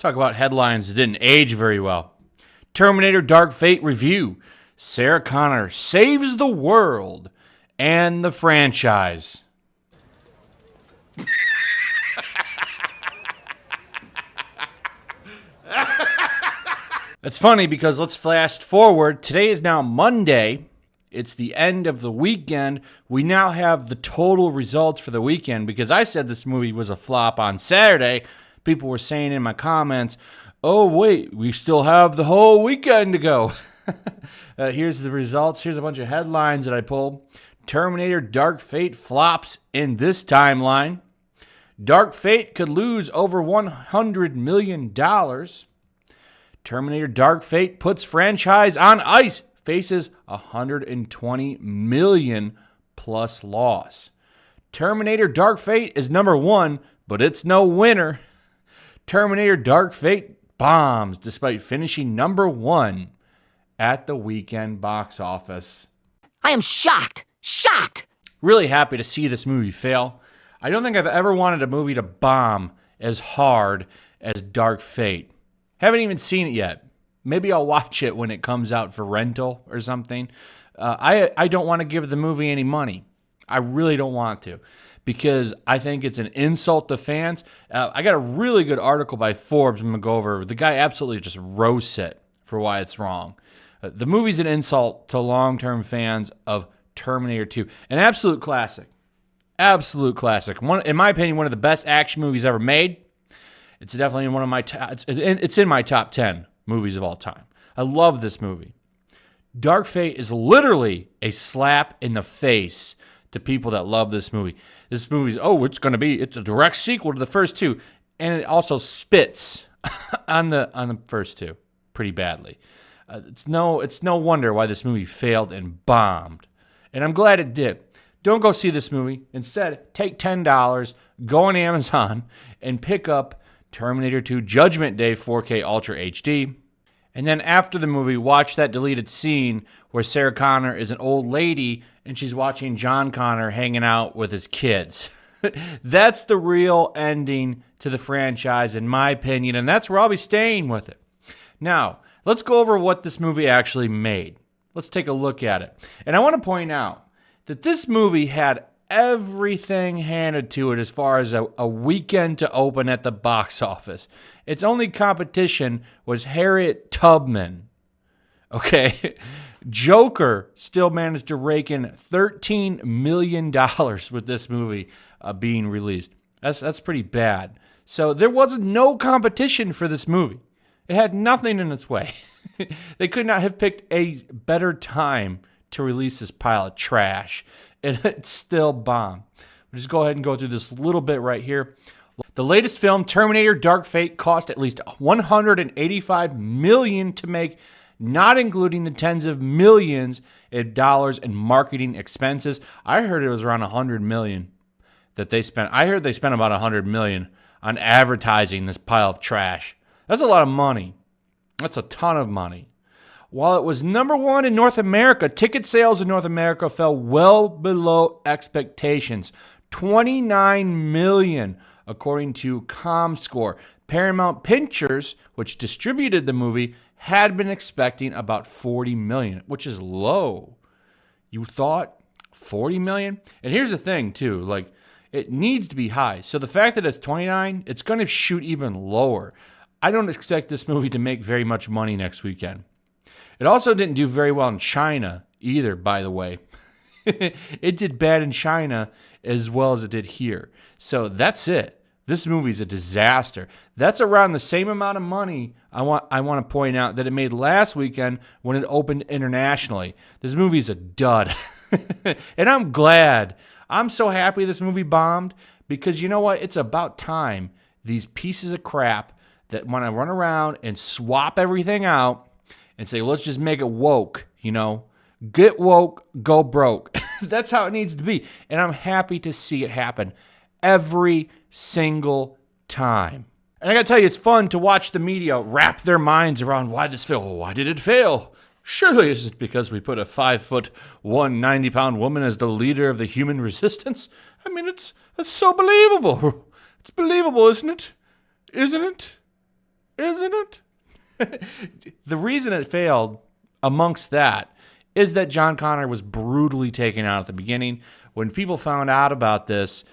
Talk about headlines that didn't age very well. Terminator Dark Fate review. Sarah Connor saves the world and the franchise. That's funny because let's flash forward. Today is now Monday. It's the end of the weekend. We now have the total results for the weekend because I said this movie was a flop on Saturday. People were saying in my comments, oh, wait, we still have the whole weekend to go. Here's the results. Here's a bunch of headlines that I pulled. Terminator Dark Fate flops in this timeline. Dark Fate could lose over $100 million. Terminator Dark Fate puts franchise on ice, faces $120 million plus loss. Terminator Dark Fate is number one, but it's no winner. Terminator Dark Fate bombs despite finishing number one at the weekend box office. I am shocked. Shocked! Really happy to see this movie fail. I don't think I've ever wanted a movie to bomb as hard as Dark Fate. Haven't even seen it yet. Maybe I'll watch it when it comes out for rental or something. I don't want to give the movie any money. I really don't want to because I think it's an insult to fans. I got a really good article by Forbes I'm going to go over. The guy absolutely just roasts it for why it's wrong. The movie's an insult to long-term fans of Terminator 2. An absolute classic. Absolute classic. In my opinion, one of the best action movies ever made. It's definitely in one of my it's in my top 10 movies of all time. I love this movie. Dark Fate is literally a slap in the face to people that love this movie. This movie is, it's a direct sequel to the first two, and it also spits on the first two pretty badly. It's no wonder why this movie failed and bombed. And I'm glad it did. Don't go see this movie. Instead, take $10, go on Amazon, and pick up Terminator 2 Judgment Day 4K Ultra HD. And then after the movie, watch that deleted scene where Sarah Connor is an old lady and she's watching John Connor hanging out with his kids. That's the real ending to the franchise, in my opinion, and that's where I'll be staying with it. Now, let's go over what this movie actually made. Let's take a look at it. And I want to point out that this movie had everything handed to it as far as a weekend to open at the box office. Its only competition was Harriet Tubman. Okay? Joker still managed to rake in $13 million with this movie being released. That's pretty bad. So there was no competition for this movie. It had nothing in its way. They could not have picked a better time to release this pile of trash. And it's still bombed. We'll just go ahead and go through this little bit right here. The latest film, Terminator Dark Fate, cost at least $185 million to make, not including the tens of millions of dollars in marketing expenses. I heard it was around $100 million that they spent. I heard they spent about $100 million on advertising this pile of trash. That's a lot of money. That's a ton of money. While it was number one in North America, ticket sales in North America fell well below expectations. 29 million, according to ComScore. Paramount Pictures, which distributed the movie, had been expecting about 40 million, which is low. You thought 40 million? And here's the thing, too. Like, it needs to be high. So the fact that it's 29, it's going to shoot even lower. I don't expect this movie to make very much money next weekend. It also didn't do very well in China either, by the way. It did bad in China as well as it did here. So that's it. This movie's a disaster. That's around the same amount of money I want to point out that it made last weekend when it opened internationally. This movie's a dud. And I'm glad. I'm so happy this movie bombed because you know what? It's about time these pieces of crap that want to run around and swap everything out and say, let's just make it woke, Get woke, go broke. That's how it needs to be. And I'm happy to see it happen every single time. And I got to tell you, it's fun to watch the media wrap their minds around why this failed. Why did it fail? Surely it's just because we put a 5'1", 90-pound woman as the leader of the human resistance. I mean, that's so believable. It's believable, isn't it? Isn't it? isn't it? The reason it failed, amongst that, is that John Connor was brutally taken out at the beginning. When people found out about this,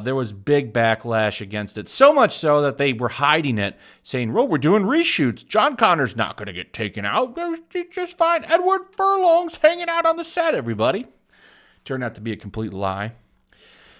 there was big backlash against it. So much so that they were hiding it, saying, well, we're doing reshoots. John Connor's not going to get taken out. He's just fine. Edward Furlong's hanging out on the set, everybody. Turned out to be a complete lie.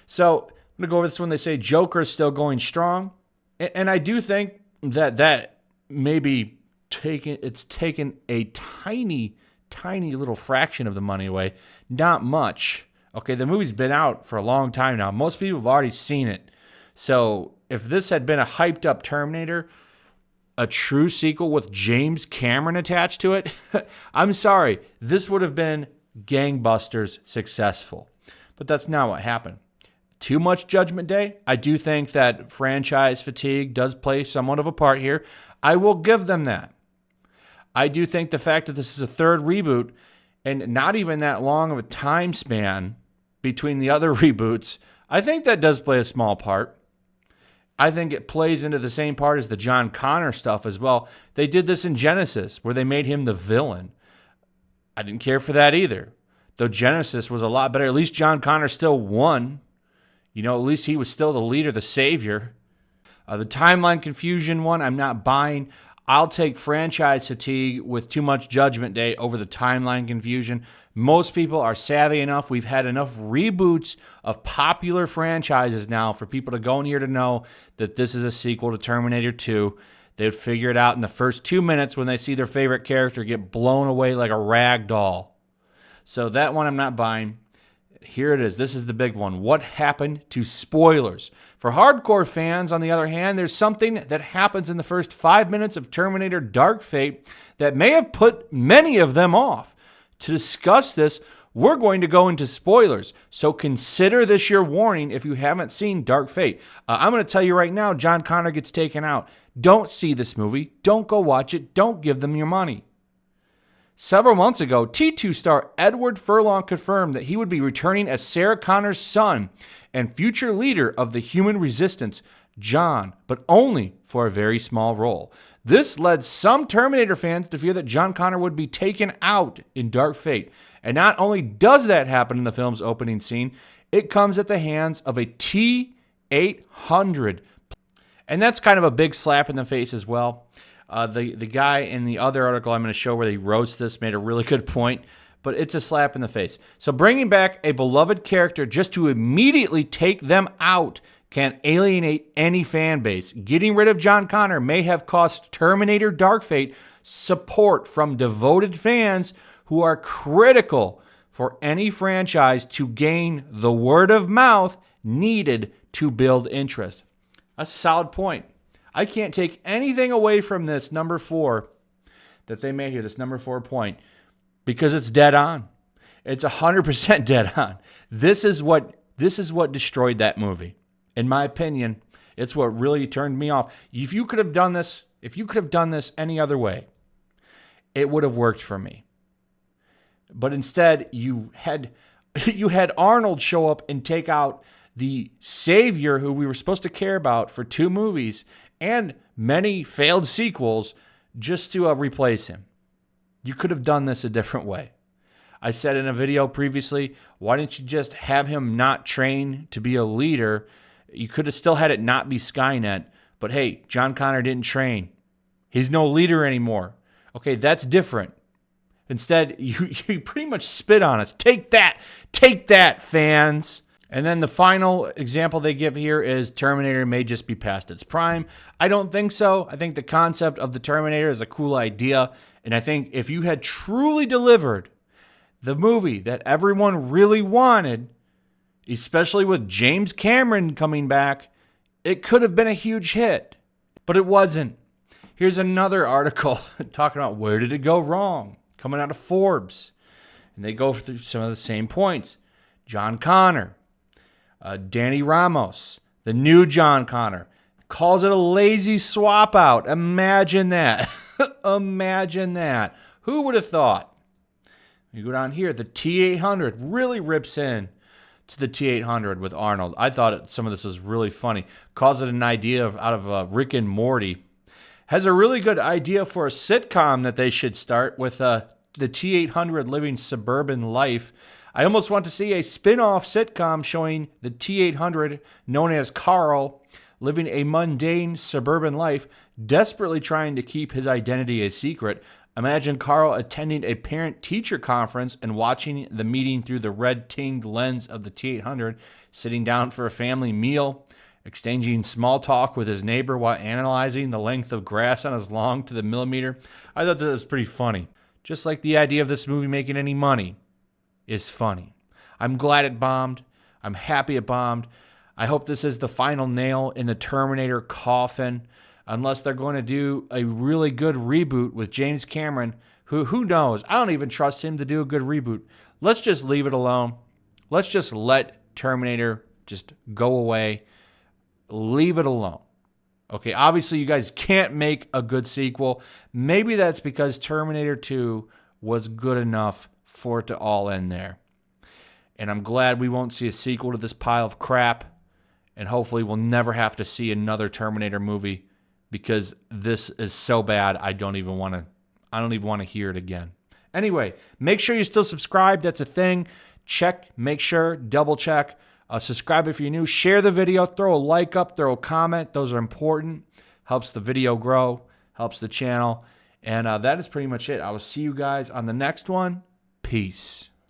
So I'm going to go over this one. They say Joker is still going strong. And I do think that maybe taken a tiny little fraction of the money away. Not much. Okay, the movie's been out for a long time now. Most people have already seen it. So if this had been a hyped up Terminator, a true sequel with James Cameron attached to it, I'm sorry, this would have been gangbusters successful. But that's not what happened. Too much Judgment Day. I do think that franchise fatigue does play somewhat of a part here. I will give them that. I do think the fact that this is a third reboot and not even that long of a time span between the other reboots, I think that does play a small part. I think it plays into the same part as the John Connor stuff as well. They did this in Genesis where they made him the villain. I didn't care for that either. Though Genesis was a lot better. At least John Connor still won. You know, at least he was still the leader, the savior. The timeline confusion one, I'm not buying. I'll take franchise fatigue with too much Judgment Day over the timeline confusion. Most people are savvy enough. We've had enough reboots of popular franchises now for people to go in here to know that this is a sequel to Terminator 2. They'd figure it out in the first 2 minutes when they see their favorite character get blown away like a rag doll. So that one I'm not buying. Here it is. This is the big one. What happened to spoilers? For hardcore fans, on the other hand, there's something that happens in the first 5 minutes of Terminator Dark Fate that may have put many of them off. To discuss this, we're going to go into spoilers. So consider this your warning if you haven't seen Dark Fate. I'm going to tell you right now, John Connor gets taken out. Don't see this movie. Don't go watch it. Don't give them your money. Several months ago, T2 star Edward Furlong confirmed that he would be returning as Sarah Connor's son and future leader of the human resistance, John, but only for a very small role. This led some Terminator fans to fear that John Connor would be taken out in Dark Fate. And not only does that happen in the film's opening scene, it comes at the hands of a T-800. And that's kind of a big slap in the face as well. The guy in the other article I'm going to show where he roasts this made a really good point, but it's a slap in the face. So bringing back a beloved character just to immediately take them out can alienate any fan base. Getting rid of John Connor may have cost Terminator Dark Fate support from devoted fans who are critical for any franchise to gain the word of mouth needed to build interest. That's a solid point. I can't take anything away from this number 4 that they made here, this number 4 point, because it's dead on. It's 100% dead on. This is what destroyed that movie. In my opinion, it's what really turned me off. If you could have done this any other way, it would have worked for me. But instead, you had Arnold show up and take out the savior who we were supposed to care about for 2 movies and many failed sequels just to replace him. You could have done this a different way. I said in a video previously, why didn't you just have him not train to be a leader? You could have still had it not be Skynet, but hey, John Connor didn't train. He's no leader anymore. Okay, that's different. Instead, you pretty much spit on us. Take that, fans. And then the final example they give here is Terminator may just be past its prime. I don't think so. I think the concept of the Terminator is a cool idea. And I think if you had truly delivered the movie that everyone really wanted, especially with James Cameron coming back, it could have been a huge hit. But it wasn't. Here's another article talking about where did it go wrong, coming out of Forbes. And they go through some of the same points. John Connor. Danny Ramos, the new John Connor, calls it a lazy swap out. Imagine that. Imagine that. Who would have thought? You go down here, the T-800 really rips in to the T-800 with Arnold. I thought some of this was really funny. Calls it an idea out of Rick and Morty. has a really good idea for a sitcom that they should start with the T-800 living suburban life. I almost want to see a spin-off sitcom showing the T-800, known as Carl, living a mundane suburban life, desperately trying to keep his identity a secret. Imagine Carl attending a parent-teacher conference and watching the meeting through the red-tinged lens of the T-800, sitting down for a family meal, exchanging small talk with his neighbor while analyzing the length of grass on his lawn to the millimeter. I thought that was pretty funny. Just like the idea of this movie making any money is funny. I'm glad it bombed. I'm happy it bombed. I hope this is the final nail in the Terminator coffin, unless they're going to do a really good reboot with James Cameron, who knows? I don't even trust him to do a good reboot. Let's just leave it alone. Let's just let Terminator just go away. Leave it alone. Okay, obviously you guys can't make a good sequel. Maybe that's because Terminator 2 was good enough for it to all end there. And I'm glad we won't see a sequel to this pile of crap. And hopefully we'll never have to see another Terminator movie, because this is so bad I don't even want to hear it again. Anyway, make sure you still subscribe. That's a thing. Check, make sure, double check. Subscribe if you're new. Share the video. Throw a like up. Throw a comment. Those are important. Helps the video grow. Helps the channel. And that is pretty much it. I will see you guys on the next one. Peace.